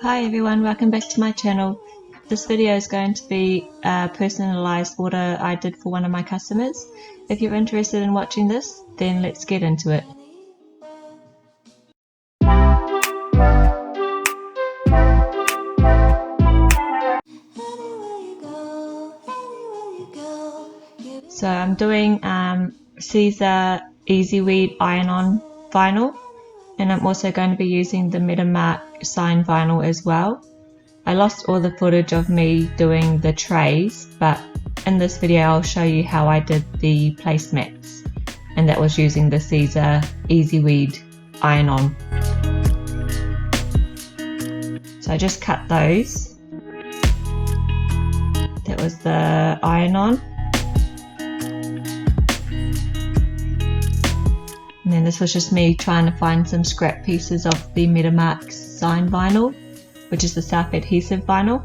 Hi everyone, welcome back to my channel. This video is going to be a personalised order I did for one of my customers. If you're interested in watching this, then let's get into it. So I'm doing Caesar Easy Weed Iron-On vinyl, and I'm also going to be using the MetaMark sign vinyl as well. I lost all the footage of me doing the trays, but in this video I'll show you how I did the placemats, and that was using the Caesar Easy Weed Iron-On. So I just cut those. That was the iron-on. And then this was just me trying to find some scrap pieces of the MetaMark sign vinyl, which is the self-adhesive vinyl.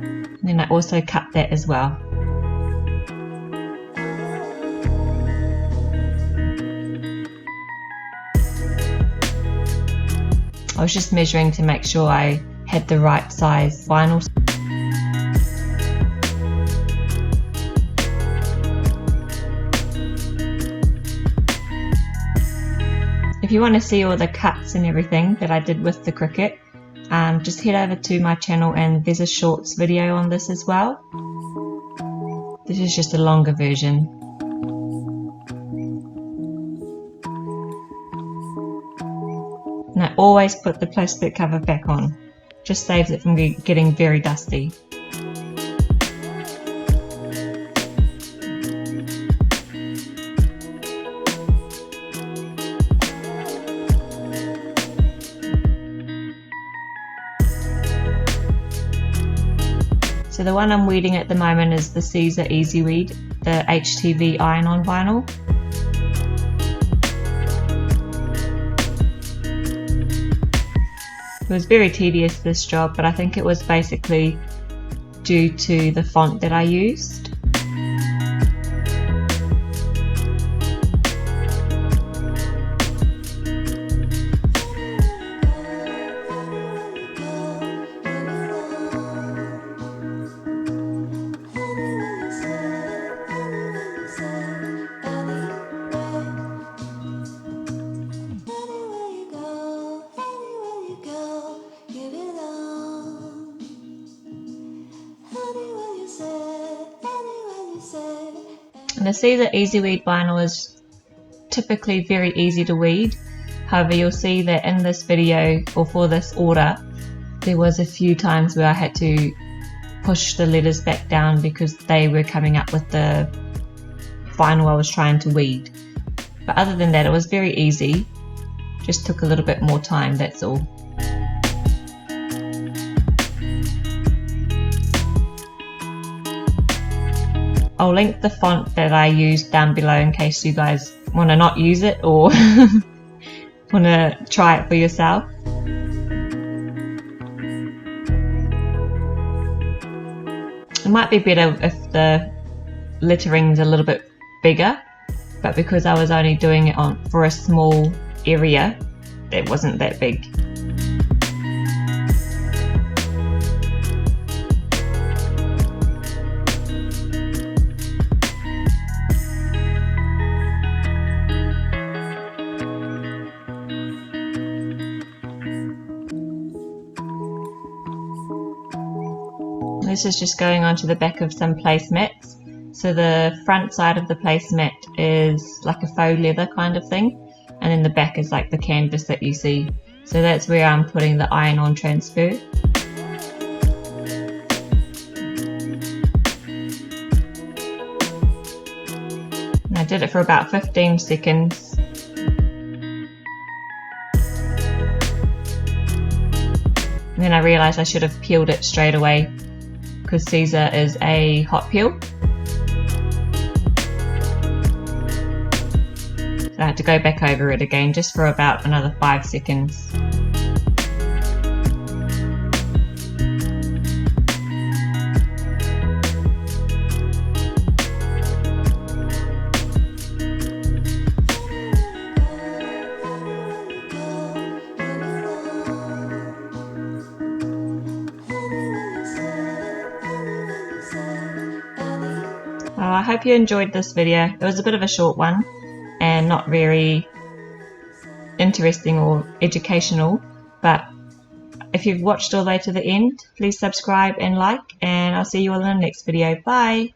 And then I also cut that as well. I was just measuring to make sure I had the right size vinyl. If you want to see all the cuts and everything that I did with the Cricut, just head over to my channel and there's a shorts video on this as well. This is just a longer version. And I always put the plastic cover back on, just saves it from getting very dusty. So the one I'm weeding at the moment is the Caesar Easy Weed, the HTV iron-on vinyl. It was very tedious, this job, but I think it was basically due to the font that I used. And the Caesar Easy Weed vinyl is typically very easy to weed. However, you'll see that in this video, or for this order, there was a few times where I had to push the letters back down because they were coming up with the vinyl I was trying to weed. But other than that, it was very easy. Just took a little bit more time, that's all. I'll link the font that I used down below in case you guys want to not use it or want to try it for yourself. It might be better if the lettering's a little bit bigger, but because I was only doing it for a small area, it wasn't that big. This is just going onto the back of some placemats. So the front side of the placemat is like a faux leather kind of thing, and then the back is like the canvas that you see. So that's where I'm putting the iron-on transfer. And I did it for about 15 seconds. And then I realised I should have peeled it straight away, because Caesar is a hot peel. So I had to go back over it again just for about another 5 seconds. I hope you enjoyed this video. It was a bit of a short one and not very interesting or educational, but if you've watched all the way to the end, please subscribe and like, and I'll see you all in the next video. Bye!